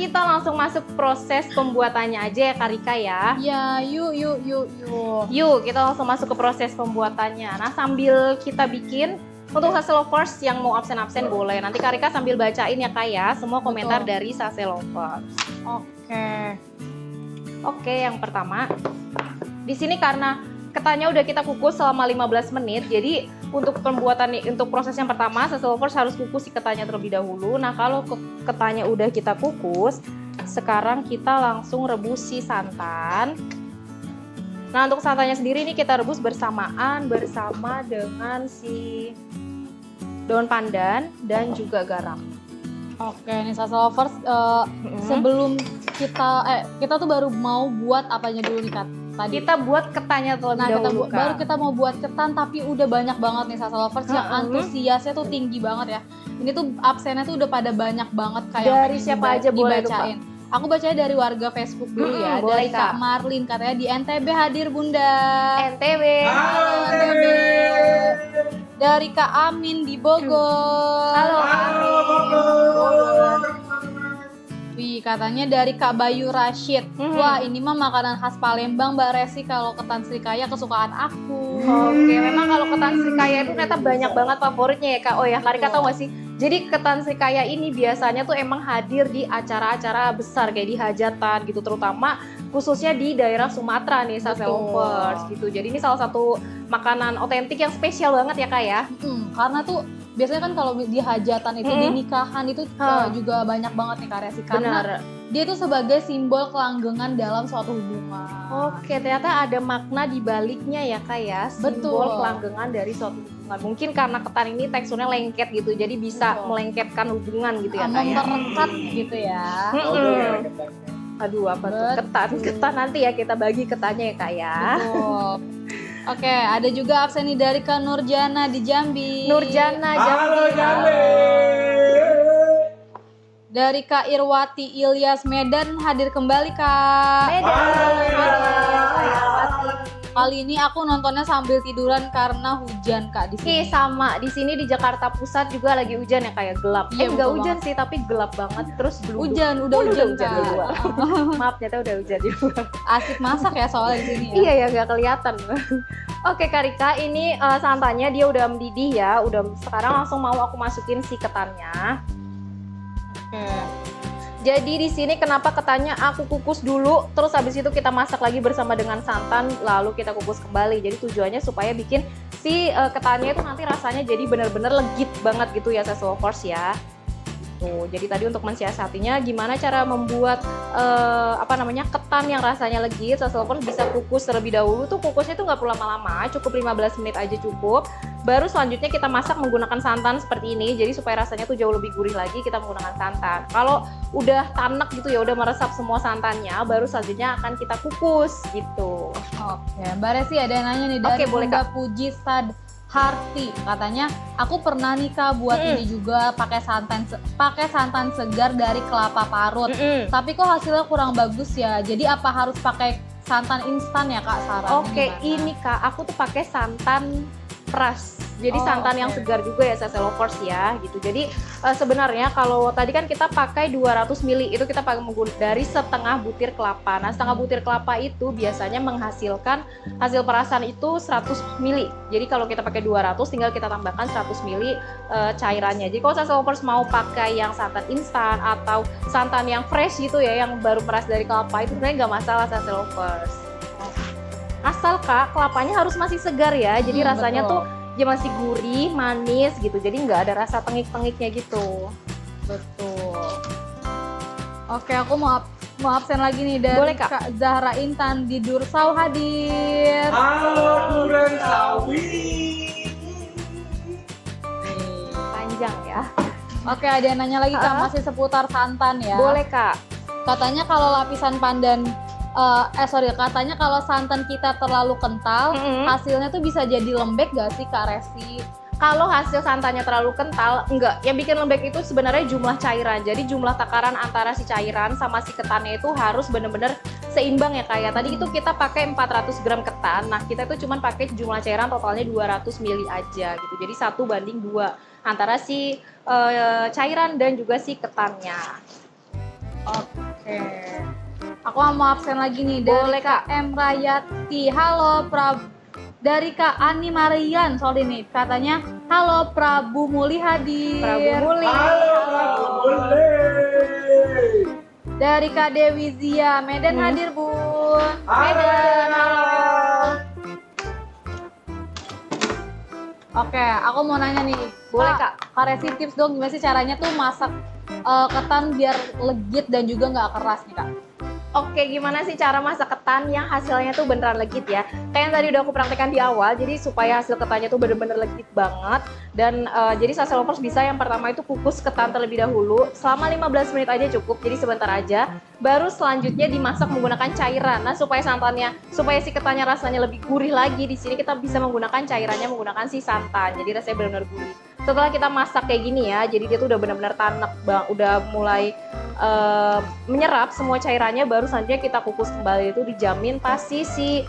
kita langsung masuk proses pembuatannya aja ya Kak Rika ya. Ya, yuk. Yuk, kita langsung masuk ke proses pembuatannya. Nah, sambil kita bikin, untuk Sase Lovers yang mau absen-absen boleh. Nanti Kak Rika sambil bacain ya Kak ya, semua komentar dari Sase Lovers. Oke, yang pertama, di sini karena ketannya udah kita kukus selama 15 menit, jadi untuk proses yang pertama, Sase Lovers harus kukus si ketannya terlebih dahulu. Nah, kalau ketannya udah kita kukus, sekarang kita langsung rebus si santan. Nah, untuk santannya sendiri ini kita rebus bersamaan bersama dengan si daun pandan dan juga garam. Oke, nih Sase Lovers, sebelum kita tuh baru mau buat apanya dulu nih Kak? Tadi. Kita buat ketannya terlebih dahulu, Kak. Baru kita mau buat ketan, tapi udah banyak banget nih Sase Lovers yang antusiasnya tuh tinggi banget ya. Ini tuh absennya tuh udah pada banyak banget kayak dari siapa aja boleh dibacain. Aku bacanya dari warga Facebook dulu ya, dari Kak Marlin, katanya di NTB hadir Bunda. NTB. Halo NTB. Dari Kak Amin di Bogor. Halo Bogor. Wih, katanya dari Kak Bayu Rashid. Wah, ini mah makanan khas Palembang Mbak Resi, kalau ketan Srikaya kesukaan aku. Oke, memang kalau ketan Srikaya itu ternyata banyak banget favoritnya ya Kak. Oh ya, Kak Rika tahu nggak sih? Jadi ketan Srikaya ini biasanya tuh emang hadir di acara-acara besar kayak di hajatan gitu, terutama khususnya di daerah Sumatera nih Sase Lovers gitu. Jadi ini salah satu makanan otentik yang spesial banget ya Kak ya. Karena tuh biasanya kan kalau di hajatan itu, di nikahan itu juga banyak banget nih Kak Resi. Karena dia tuh sebagai simbol kelanggengan dalam suatu hubungan. Oke, ternyata ada makna di baliknya ya Kak ya, simbol kelanggengan dari suatu hubungan. Mungkin karena ketan ini teksturnya lengket gitu, jadi bisa melengketkan hubungan gitu ya Kak ya. Memperekat gitu ya. Aduh, apa tuh ketan nanti ya kita bagi ketannya ya Kak ya. Betul. Oke, ada juga absen nih dari Kak Nurjana di Jambi. Nurjana Jambi. Halo Jambi. Dari Kak Irwati Ilyas Medan hadir kembali Kak. Kali ini aku nontonnya sambil tiduran karena hujan Kak di sini. Sama di sini di Jakarta Pusat juga lagi hujan ya kayak gelap. Enggak hujan sih tapi gelap banget terus belum. Udah hujan Kak. Di luar. Maaf ternyata udah hujan di luar. Asik masak ya soalnya di sini ya. Iya ya nggak kelihatan. Oke Kak Rika, ini santannya dia udah mendidih ya. Sekarang langsung mau aku masukin si ketannya. Jadi di sini kenapa ketannya aku kukus dulu, terus habis itu kita masak lagi bersama dengan santan, lalu kita kukus kembali. Jadi tujuannya supaya bikin si ketannya itu nanti rasanya jadi benar-benar legit banget gitu ya Sase Lovers ya. Tuh, jadi tadi untuk mensiasatinya gimana cara membuat ketan yang rasanya legit, Sase Lovers bisa kukus terlebih dahulu. Tuh kukusnya tuh nggak perlu lama-lama, cukup 15 menit aja cukup. Baru selanjutnya kita masak menggunakan santan seperti ini, jadi supaya rasanya tuh jauh lebih gurih lagi kita menggunakan santan. Kalau udah tanek gitu ya, udah meresap semua santannya, baru selanjutnya akan kita kukus gitu. Oke, Mbak Resi ada yang nanya nih dari Bunda Puji Harti, katanya aku pernah nih Kak buat ini juga pakai santan segar dari kelapa parut. Tapi kok hasilnya kurang bagus ya. Jadi apa harus pakai santan instan ya Kak sarannya? Oke, ini Kak, aku tuh pakai santan peras. Jadi santan yang segar juga ya Sase Lovers ya gitu. Jadi sebenarnya kalau tadi kan kita pakai 200 ml itu kita pakai dari setengah butir kelapa. Nah, setengah butir kelapa itu biasanya menghasilkan hasil perasan itu 100 ml. Jadi kalau kita pakai 200 tinggal kita tambahkan 100 ml cairannya. Jadi kalau Sase Lovers mau pakai yang santan instan atau santan yang fresh gitu ya, yang baru peras dari kelapa itu sebenarnya nggak masalah Sase Lovers. Asal Kak kelapanya harus masih segar ya. Jadi rasanya tuh dia masih gurih, manis gitu. Jadi nggak ada rasa tengik-tengiknya gitu. Betul. Oke, aku mau absen lagi nih dari Kak Zahra Intan di Dursau hadir. Halo Durensawi. Panjang ya. Oke, ada yang nanya lagi Kak, masih seputar santan ya. Boleh Kak. Katanya kalau lapisan pandan katanya kalau santan kita terlalu kental, hasilnya tuh bisa jadi lembek gak sih Kak Resi? Kalau hasil santannya terlalu kental, enggak. Yang bikin lembek itu sebenarnya jumlah cairan. Jadi jumlah takaran antara si cairan sama si ketannya itu harus benar-benar seimbang ya Kak ya. Tadi itu kita pakai 400 gram ketan. Nah, kita itu cuma pakai jumlah cairan totalnya 200 ml aja gitu. Jadi 1:2 antara si cairan dan juga si ketannya. Oke. Aku mau absen lagi nih Boleh, dari Kak M Rayati. Halo dari Kak Ani Marian soal ini katanya halo Prabu Muli hadir. Prabu Muli. Halo, boleh. Dari Kak Dewi Zia Medan hadir Bun. Medan, halo. Oke, aku mau nanya nih. Boleh, Kak. Kasih tips dong gimana sih caranya tuh masak ketan biar legit dan juga nggak keras nih Kak. Oke, gimana sih cara masak ketan yang hasilnya tuh beneran legit ya? Kayak yang tadi udah aku praktekkan di awal, jadi supaya hasil ketannya tuh bener-bener legit banget. Dan jadi Sasa Lovers bisa yang pertama itu kukus ketan terlebih dahulu, selama 15 menit aja cukup, jadi sebentar aja. Baru selanjutnya dimasak menggunakan cairan. Nah, supaya si ketannya rasanya lebih gurih lagi, di sini kita bisa menggunakan cairannya menggunakan si santan. Jadi rasanya benar-benar gurih. Setelah kita masak kayak gini ya, jadi dia tuh udah benar-benar tanek, udah mulai menyerap semua cairannya, baru selanjutnya kita kukus kembali. Itu dijamin pasti si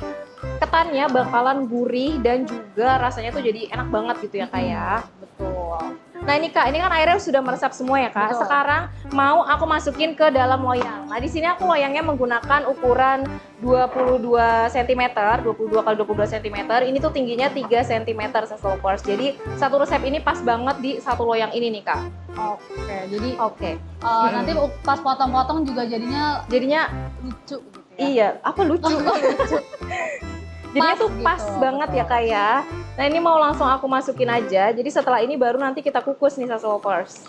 ketannya bakalan gurih dan juga rasanya tuh jadi enak banget gitu ya Kak ya. Betul. Nah ini Kak, ini kan airnya sudah meresap semua ya Kak. Betul. Sekarang mau aku masukin ke dalam loyang. Nah di sini aku loyangnya menggunakan ukuran 22 cm, 22 x 22 cm. Ini tuh tingginya 3 cm Sasa Lovers. Jadi satu resep ini pas banget di satu loyang ini nih Kak. Oke, jadi Oke. nanti pas potong-potong juga jadinya lucu gitu ya. Iya, apa lucu? Lucu. Jadinya Pas tuh pas gitu, banget betul. ya Kak ya. Nah ini mau langsung aku masukin aja. Jadi setelah ini baru nanti kita kukus nih Sasa Lovers.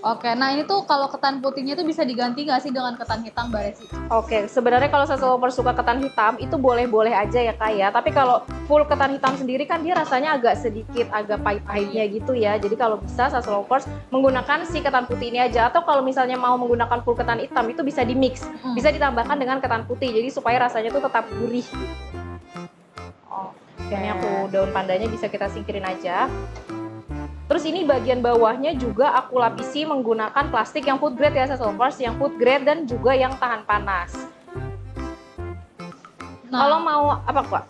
Oke, nah ini tuh kalau ketan putihnya tuh bisa diganti nggak sih dengan ketan hitam Mbak Resi? Oke, sebenarnya kalau Sasa Lovers suka ketan hitam itu boleh-boleh aja ya Kak ya. Tapi kalau full ketan hitam sendiri kan dia rasanya agak sedikit agak pahit-pahitnya gitu ya. Jadi kalau bisa Sasa Lovers menggunakan si ketan putih ini aja. Atau kalau misalnya mau menggunakan full ketan hitam itu bisa di-mix. Bisa ditambahkan dengan ketan putih. Jadi supaya rasanya tuh tetap gurih gitu. Ini aku daun pandanya bisa kita singkirin aja. Terus ini bagian bawahnya juga aku lapisi menggunakan plastik yang food grade ya Sasa Lovers, yang food grade dan juga yang tahan panas. Kalau mau apa Kak?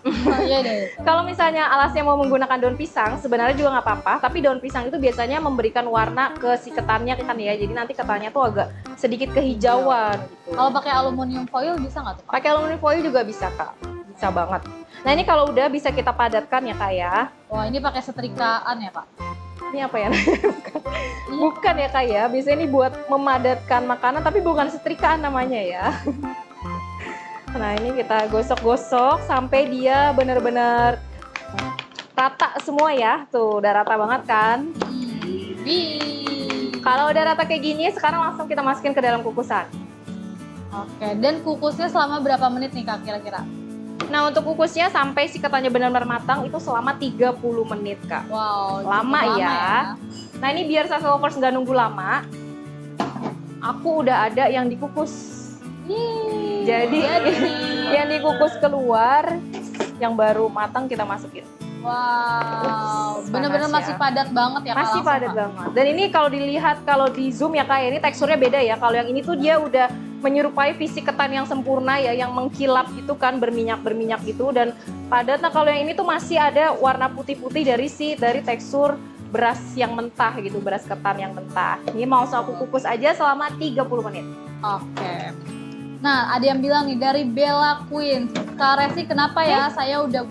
Iya deh. Kalau misalnya alasnya mau menggunakan daun pisang, sebenarnya juga nggak apa-apa. Tapi daun pisang itu biasanya memberikan warna ke si ketannya kan ya. Jadi nanti ketannya tuh agak sedikit kehijauan gitu. Kalau pakai aluminium foil bisa nggak tuh? Kak? Pakai aluminium foil juga bisa Kak, bisa banget. Nah ini kalau udah bisa kita padatkan ya Kak ya. Wah ini pakai setrikaan ya Kak? Ini apa ya? Bukan ya Kak ya, biasanya ini buat memadatkan makanan tapi bukan setrikaan namanya ya. Nah ini kita gosok-gosok sampai dia benar-benar rata semua ya. Tuh udah rata banget kan. Kalau udah rata kayak gini sekarang langsung kita masukin ke dalam kukusan. Oke, dan kukusnya selama berapa menit nih Kak kira-kira? Nah untuk kukusnya sampai si ketannya benar-benar matang itu selama 30 menit Kak. Wow, Lama cukup ya. Nah ini biar Sasa Lovers nggak nunggu lama, aku udah ada yang dikukus. Yeay, Jadi yang dikukus keluar, yang baru matang kita masukin. Wow, Ups, bener-bener panas masih ya. padat banget ya Kak, Masih langsung, padat Kak? banget. Dan ini kalau dilihat kalau di zoom ya Kak, ini teksturnya beda ya. Kalau yang ini tuh dia udah menyerupai fisik ketan yang sempurna ya, yang mengkilap gitu kan, berminyak gitu dan padat. Nah kalau yang ini tuh masih ada warna putih-putih dari tekstur beras yang mentah gitu, beras ketan yang mentah. Ini mau aku kukus aja selama 30 menit. Oke. Nah, ada yang bilang nih dari Bella Queen, Kak Resi kenapa ya saya udah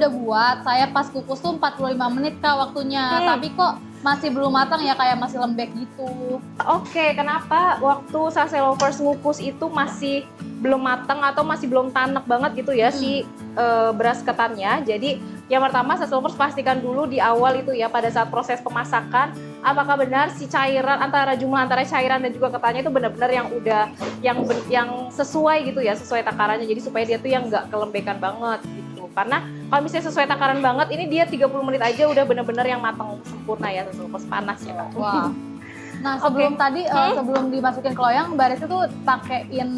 buat, saya pas kukus tuh 45 menit Kak waktunya, tapi kok masih belum matang ya, kayak masih lembek gitu. Oke, kenapa waktu Sasa Lovers ngukus itu masih belum matang atau masih belum tanek banget gitu ya si beras ketannya. Jadi yang pertama Sasa Lovers pastikan dulu di awal itu ya, pada saat proses pemasakan apakah benar si cairan jumlah antara cairan dan juga ketannya itu benar-benar yang sesuai gitu ya, sesuai takarannya. Jadi supaya dia tuh yang nggak kelembekan banget gitu. Karena kalau misalnya sesuai takaran banget, ini dia 30 menit aja udah bener-bener yang matang sempurna ya, terus panas ya Kak. Wah. Nah sebelum tadi sebelum dimasukin ke loyang, Mbak Resi tuh pakein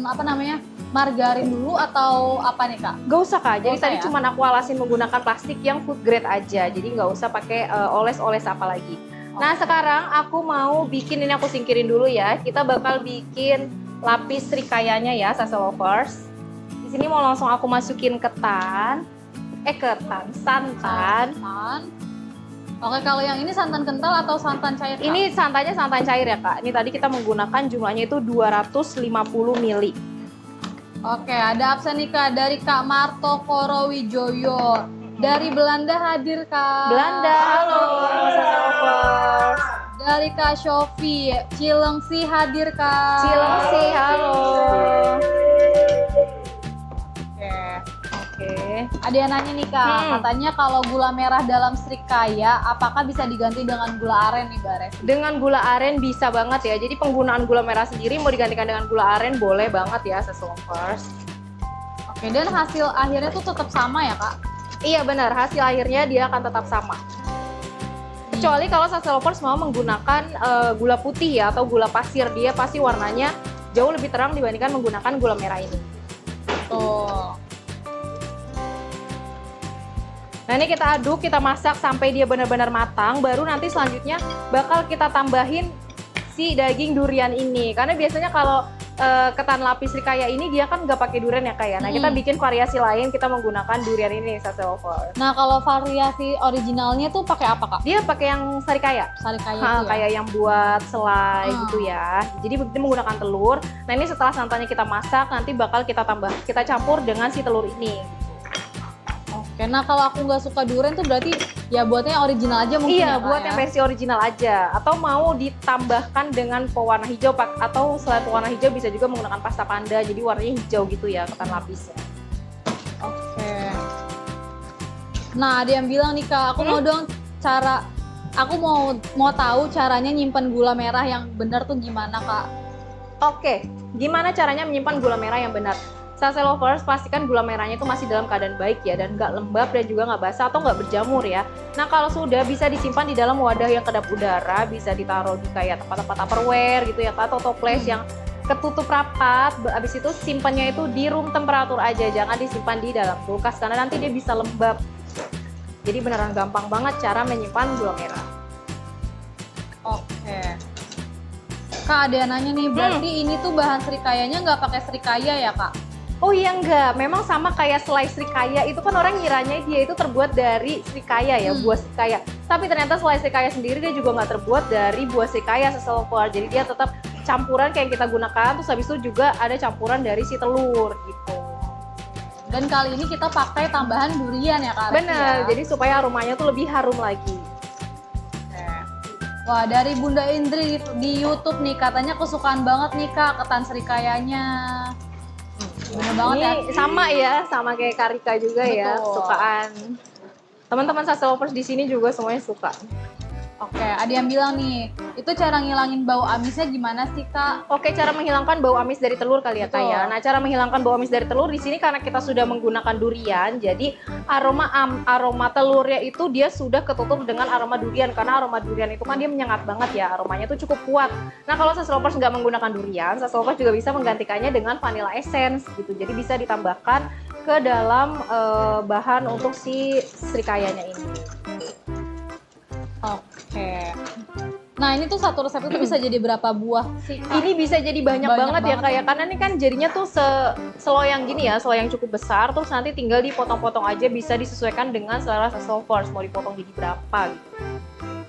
margarin dulu atau apa nih Kak? Gak usah Kak, jadi tadi ya? cuma aku alasin menggunakan plastik yang food grade aja, jadi nggak usah pakai oles-oles apa lagi. Nah sekarang aku mau bikin, ini aku singkirin dulu ya, kita bakal bikin lapis srikayanya ya Sasa Lovers. Di sini mau langsung aku masukin santan. Oke, kalau yang ini santan kental atau santan cair, Kak? Ini santannya santan cair ya Kak. Ini tadi kita menggunakan jumlahnya itu 250 ml. Oke, ada absen nih Kak dari Kak Marto Korowijoyo. Dari Belanda hadir Kak. Belanda, halo Sasa Lovers. Dari Kak Shofi, Cilengsi hadir Kak. Cilengsi, halo. Oke. Oke. Ada yang nanya nih Kak, katanya kalau gula merah dalam srikaya, apakah bisa diganti dengan gula aren nih Mbak Resi? Dengan gula aren bisa banget ya. Jadi penggunaan gula merah sendiri mau digantikan dengan gula aren boleh banget ya Sasa Lovers. Oke, dan hasil akhirnya tuh tetap sama ya Kak? Iya benar, hasil akhirnya dia akan tetap sama. Kecuali kalau Sasa Lovers mau menggunakan gula putih ya atau gula pasir, dia pasti warnanya jauh lebih terang dibandingkan menggunakan gula merah ini. Tuh. Nah ini kita aduk, kita masak sampai dia benar-benar matang, baru nanti selanjutnya bakal kita tambahin si daging durian ini. Karena biasanya kalau ketan lapis srikaya ini dia kan nggak pakai durian ya kayak. Nah kita bikin variasi lain, kita menggunakan durian ini Sasa Lovers. Nah kalau variasi originalnya tuh pakai apa Kak? Dia pakai yang sarikaya. Sarikaya itu ya? Kayak yang buat selai gitu ya. Jadi begitu menggunakan telur. Nah ini setelah santannya kita masak, nanti bakal kita campur dengan si telur ini. Oke, nah kalau aku nggak suka durian tuh berarti ya buatnya original aja mungkin Iya, ya Kak, buat ya? yang versi original aja. Atau mau ditambahkan dengan pewarna hijau, atau selain pewarna hijau bisa juga menggunakan pasta panda. Jadi warnanya hijau gitu ya, ketan lapisnya. Oke. Nah ada yang bilang nih Kak, aku mau dong aku mau tahu caranya nyimpan gula merah yang benar tuh gimana Kak? Oke, gimana caranya menyimpan gula merah yang benar? Sasa Lovers, pastikan gula merahnya itu masih dalam keadaan baik ya, dan nggak lembab dan juga nggak basah atau nggak berjamur ya. Nah kalau sudah, bisa disimpan di dalam wadah yang kedap udara, bisa ditaruh di kayak tempat-tempat Tupperware gitu ya, atau toples yang ketutup rapat. Habis itu simpannya itu di room temperatur aja, jangan disimpan di dalam kulkas karena nanti dia bisa lembab. Jadi beneran gampang banget cara menyimpan gula merah. Oke. Kak ada yang nanya nih, berarti ini tuh bahan srikayanya nggak pakai srikaya ya Kak? Oh iya enggak, memang sama kayak selai srikaya itu kan orang ngiranya dia itu terbuat dari srikaya ya, buah srikaya. Tapi ternyata selai srikaya sendiri dia juga nggak terbuat dari buah srikaya Sasa Lovers. Jadi dia tetap campuran kayak yang kita gunakan, terus habis itu juga ada campuran dari si telur gitu. Dan kali ini kita pakai tambahan durian ya Kak? Bener, ya? jadi supaya aromanya tuh lebih harum lagi. Wah dari Bunda Indri di YouTube nih, katanya kesukaan banget nih Kak ketan srikayanya. Bener banget ya. Ini sama ya, sama kayak Karika juga. Betul. Ya, kesukaan. Teman-teman Sasa Lovers di sini juga semuanya suka. Oke, ada yang bilang nih, itu cara ngilangin bau amisnya gimana sih Kak? Oke, cara menghilangkan bau amis dari telur kali ya Kak ya. Nah, cara menghilangkan bau amis dari telur di sini karena kita sudah menggunakan durian, jadi aroma telurnya itu dia sudah ketutup dengan aroma durian, karena aroma durian itu kan dia menyengat banget ya, aromanya itu cukup kuat. Nah, kalau Sasa Lovers nggak menggunakan durian, Sasa Lovers juga bisa menggantikannya dengan vanilla essence gitu. Jadi bisa ditambahkan ke dalam bahan untuk si srikayanya ini. Oke. Nah ini tuh satu resep itu bisa jadi berapa buah sih Kak? Ini bisa jadi banyak banget ya Kak ya, karena ini kan jadinya tuh seloyang gini ya, seloyang cukup besar, terus nanti tinggal dipotong-potong aja, bisa disesuaikan dengan selera Sasa Lovers mau dipotong jadi berapa gitu.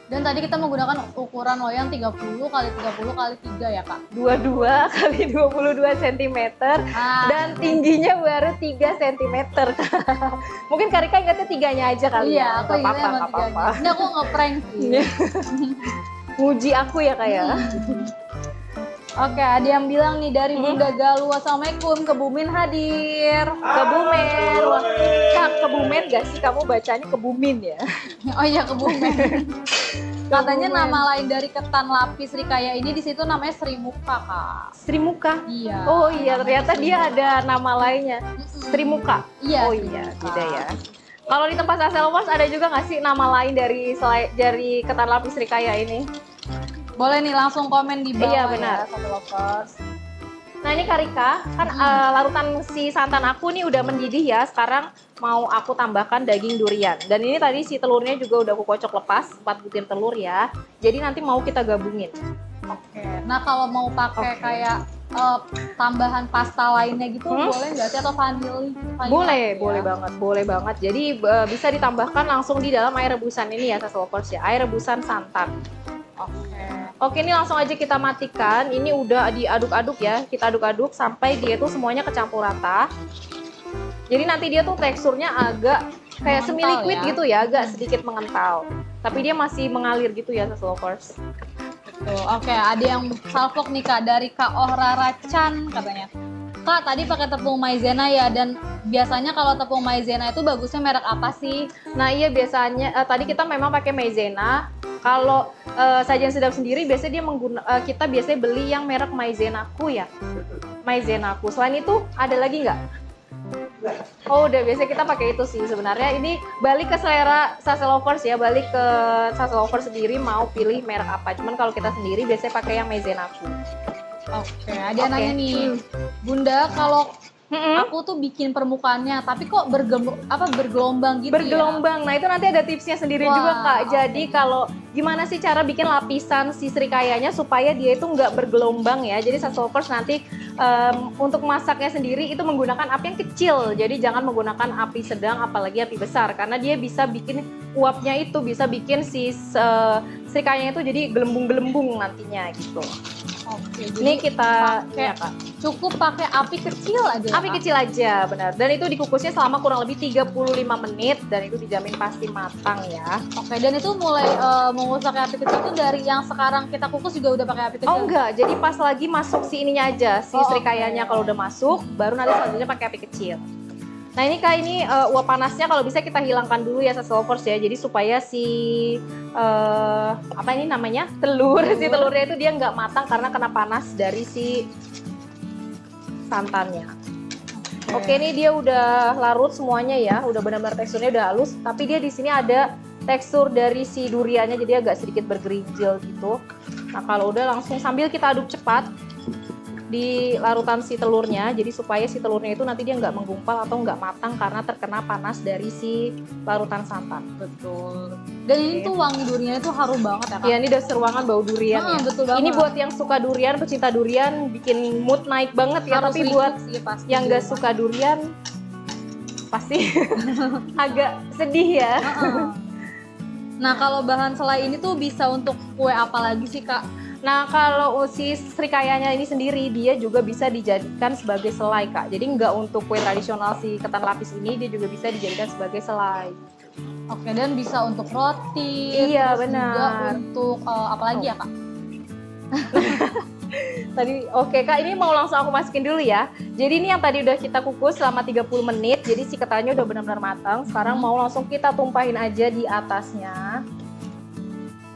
Dan tadi kita menggunakan ukuran loyang 30 kali 30 kali 3 ya Kak? 22 kali 22 cm dan tingginya baru 3 cm. Mungkin Karika ingatnya tiganya aja kali ya. Iya, aku ingatnya emang tiganya. Ini aku nge-prank sih. Nguji aku ya Kak ya. Oke, ada yang bilang nih dari Bunda Galuh, Assalamualaikum, Kebumen hadir. Kebumen, wah, Kak, Kebumen gak sih kamu bacanya Kebumin ya? Oh iya Kebumen. Katanya nama lain dari ketan lapis srikaya ini di situ namanya Sri Muka Kak. Sri Muka? Iya. Oh iya, ternyata dia ada nama lainnya. Sri Muka? Iya. Oh iya, tidak ya. Kalau di tempat Sasa Lovers ada juga nggak sih nama lain dari ketan lapis srikaya ini? Boleh nih langsung komen di bawah. Iya benar. Ya, Sasa Lovers. Nah ini Karika, kan larutan si santan aku nih udah mendidih ya. Sekarang mau aku tambahkan daging durian. Dan ini tadi si telurnya juga udah aku kocok lepas, 4 butir telur ya. Jadi nanti mau kita gabungin. Oke. Nah kalau mau pakai kayak tambahan pasta lainnya gitu boleh nggak sih atau vanili? Boleh banget. Jadi bisa ditambahkan langsung di dalam air rebusan ini ya Sassy Lovers ya, air rebusan santan. Oke, ini langsung aja kita matikan. Ini udah diaduk-aduk ya, kita aduk-aduk sampai dia tuh semuanya kecampur rata. Jadi nanti dia tuh teksturnya agak kayak semi liquid gitu ya, agak sedikit mengental. Tapi dia masih mengalir gitu ya Sassy Lovers. Oke, ada yang salvok nih Kak dari Kak Ohrara Chan katanya. Kak, tadi pakai tepung maizena ya, dan biasanya kalau tepung maizena itu bagusnya merek apa sih? Nah iya, biasanya tadi kita memang pakai maizena. Kalau Sajian Sedap sendiri biasanya dia kita biasanya beli yang merek Maizenaku ya. Maizenaku. Selain itu ada lagi nggak? Oh udah, biasanya kita pakai itu sih sebenarnya. Ini balik ke selera Sassy Lovers ya, balik ke Sassy Lovers sendiri mau pilih merek apa. Cuman kalau kita sendiri biasanya pakai yang Maizenaku. Oke, ada yang nanya nih, Bunda, kalau aku tuh bikin permukaannya, tapi kok bergelombang gitu Bergelombang, nah itu nanti ada tipsnya sendiri juga Kak. Jadi kalau gimana sih cara bikin lapisan si srikayanya supaya dia itu nggak bergelombang ya. Jadi Sassy Lovers nanti untuk masaknya sendiri itu menggunakan api yang kecil. Jadi jangan menggunakan api sedang apalagi api besar. Karena dia bisa bikin uapnya itu, bisa bikin si srikayanya itu jadi gelembung-gelembung nantinya gitu. Oke, ini kita pakai, cukup pakai api kecil aja. Api kecil aja, benar. Dan itu dikukusnya selama kurang lebih 35 menit dan itu dijamin pasti matang ya. Oke, dan itu mulai mengukus pakai api kecil itu dari yang sekarang kita kukus juga udah pakai api kecil? Oh enggak, jadi pas lagi masuk si ininya aja, si srikayanya kalau udah masuk, baru nanti selanjutnya pakai api kecil. Nah ini Kak, ini uap panasnya kalau bisa kita hilangkan dulu ya Sassy Lovers ya. Jadi supaya si apa ini namanya si telurnya itu dia nggak matang karena kena panas dari si santannya. Oke, ini dia udah larut semuanya ya, udah benar-benar teksturnya udah halus. Tapi dia di sini ada tekstur dari si duriannya, jadi agak sedikit bergerinjal gitu. Nah kalau udah langsung sambil kita aduk cepat di larutan si telurnya, jadi supaya si telurnya itu nanti dia nggak menggumpal atau nggak matang karena terkena panas dari si larutan santan. Betul. Dan ini tuh wangi duriannya tuh harum banget ya Kak? Iya, ini udah seruangan bau durian ya. Betul banget. Ini buat yang suka durian, pecinta durian, bikin mood naik banget ya. Tapi buat sih, yang nggak suka durian, pasti agak sedih ya. Nah kalau bahan selai ini tuh bisa untuk kue apa lagi sih Kak? Nah kalau si srikayanya ini sendiri dia juga bisa dijadikan sebagai selai Kak. Jadi nggak untuk kue tradisional si ketan lapis ini, dia juga bisa dijadikan sebagai selai. Oke, dan bisa untuk roti. Iya terus benar. Juga untuk apa lagi ya Kak? Tadi oke Kak, ini mau langsung aku masukin dulu ya. Jadi ini yang tadi udah kita kukus selama 30 menit. Jadi si ketannya udah benar-benar matang. Sekarang mau langsung kita tumpahin aja di atasnya.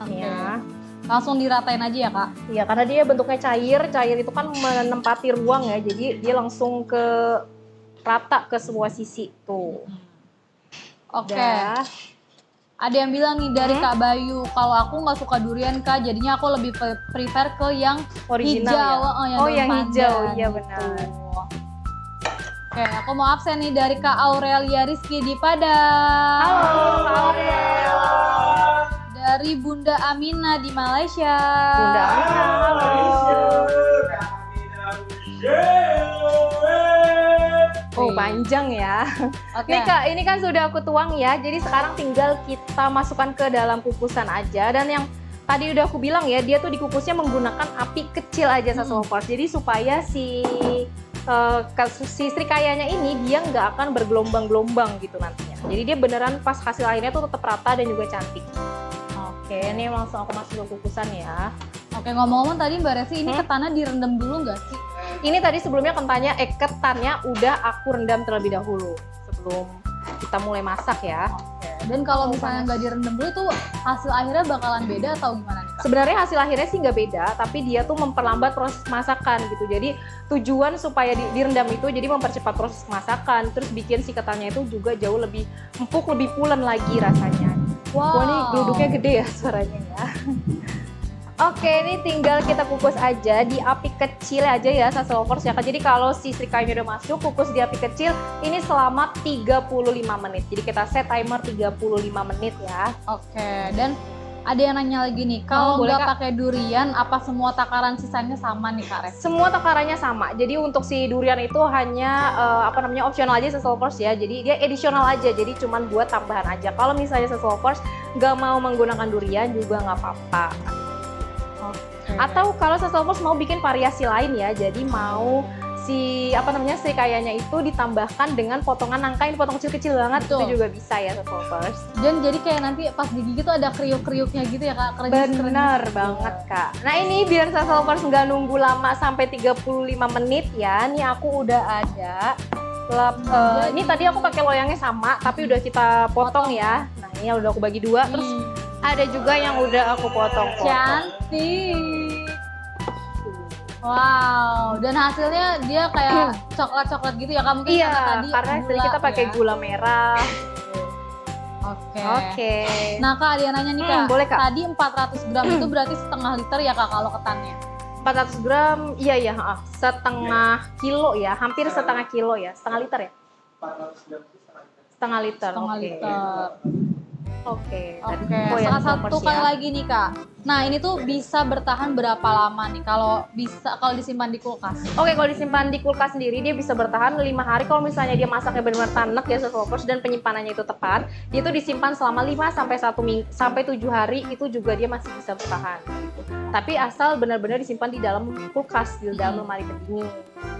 Ya. Langsung diratain aja ya Kak? Iya, karena dia bentuknya cair itu kan menempati ruang ya, jadi dia langsung ke rata ke semua sisi tuh. Oke. Ada yang bilang nih dari Kak Bayu, kalau aku nggak suka durian Kak, jadinya aku lebih prefer ke yang original hijau. Ya? Yang hijau, iya benar. Oke, aku mau absen nih dari Kak Aurelia Rizky di Padang. Halo Kak Aurel. Dari Bunda Amina di Malaysia. Bunda Amina, halo. Oh panjang ya. Nih Kak, ini kan sudah aku tuang ya. Jadi sekarang tinggal kita masukkan ke dalam kukusan aja. Dan yang tadi udah aku bilang ya, dia tuh dikukusnya menggunakan api kecil aja Sassy Lovers. Jadi supaya si srikayanya ini dia nggak akan bergelombang-gelombang gitu nantinya. Jadi dia beneran pas hasil akhirnya tuh tetap rata dan juga cantik. Oke, ini langsung aku masuk ke kukusan ya. Oke, ngomong-ngomong tadi Mbak Resi, ini ketannya direndam dulu nggak sih? Ini tadi sebelumnya ketannya udah aku rendam terlebih dahulu sebelum kita mulai masak ya. Oke. Dan kalau misalnya nggak direndam dulu tuh hasil akhirnya bakalan beda atau gimana nih Kak? Sebenarnya hasil akhirnya sih nggak beda, tapi dia tuh memperlambat proses masakan gitu. Jadi tujuan supaya direndam itu jadi mempercepat proses masakan, terus bikin si ketannya itu juga jauh lebih empuk, lebih pulen lagi rasanya. Wow. Wah, ini geluduknya gede ya suaranya ya. Oke, ini tinggal kita kukus aja di api kecil aja ya Sassy Lovers ya. Jadi kalau si srikayanya udah masuk, kukus di api kecil ini selama 35 menit. Jadi kita set timer 35 menit ya. Oke, dan Ada yang nanya lagi nih, kalau boleh, nggak Kak. pakai durian, apa semua takaran sisanya sama nih Kak Res? Semua takarannya sama. Jadi untuk si durian itu hanya opsional aja sesolvers ya. Jadi dia additional aja. Jadi cuman buat tambahan aja. Kalau misalnya sesolvers nggak mau menggunakan durian juga nggak apa-apa. Atau kalau sesolvers mau bikin variasi lain ya. Jadi mau si serikayanya itu ditambahkan dengan potongan nangka yang dipotong kecil-kecil banget. Betul. Itu juga bisa ya sesolvers. Dan jadi kayak nanti pas digigit tuh ada kriuk-kriuknya gitu ya Kak? Bener banget Kak. Nah ini biar sesolvers nggak nunggu lama sampai 35 menit ya. Ini aku udah ada. Ini tadi aku pakai loyangnya sama, tapi udah kita potong ya. Nah ini udah aku bagi dua. Terus ada juga yang udah aku potong. Cantik. Wow, dan hasilnya dia kayak coklat-coklat gitu ya Kak? Mungkin Iya, karena tadi kita pakai ya. gula merah. Oke. Oke. Nah Kak, dia nanya nih Kak, boleh, Kak. tadi 400 gram itu berarti setengah liter ya Kak kalau ketannya? 400 gram, iya ya, setengah kilo ya, hampir setengah kilo ya, setengah liter ya? 400 gram itu Setengah liter, Setengah oke. liter. Oke, Oke, info yang salah satu sesolvers kali ya. lagi nih Kak. Nah ini tuh bisa bertahan berapa lama nih kalau disimpan di kulkas? Oke, kalau disimpan di kulkas sendiri dia bisa bertahan 5 hari. Kalau misalnya dia masaknya benar-benar tanek ya sesolvers dan penyimpanannya itu tepat, dia itu disimpan selama 5 sampai 7 hari itu juga dia masih bisa bertahan. Gitu. Tapi asal benar-benar disimpan di dalam kulkas, di dalam lemari pendingin.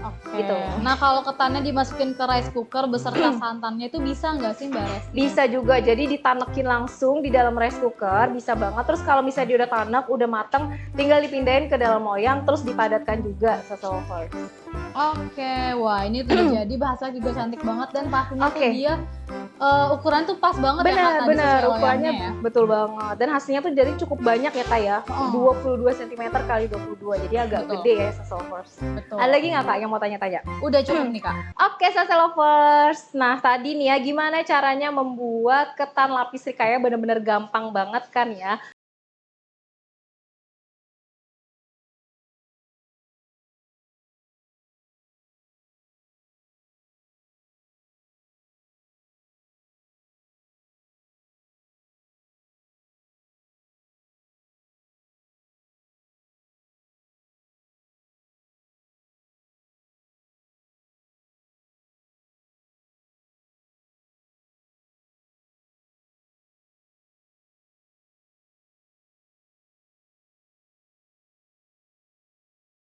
Oke. Gitu. Nah kalau ketannya dimasukin ke rice cooker beserta santannya itu bisa nggak sih Mbak Resti? Bisa juga, jadi ditanekin langsung di dalam rice cooker, bisa banget. Terus kalau misalnya dia udah tanek, udah mateng, tinggal dipindahin ke dalam loyang, terus dipadatkan juga sesolvers. Oke, wah ini tuh jadi bahasa juga cantik banget dan pastinya Oke. tuh dia ukuran tuh pas banget ya Kak tadi Benar, sesuai ukurannya loyangnya ya. betul banget. Dan hasilnya tuh jadi cukup banyak ya Kak ya, Oh. 22 cm kali 22, jadi agak Betul. gede ya sesolvers. Betul. Ada lagi nggak Kak yang mau tanya-tanya? Udah cukup nih Kak. Oke, Sase Lovers. Nah, tadi nih ya, gimana caranya membuat ketan lapis serikaya benar-benar gampang banget kan ya.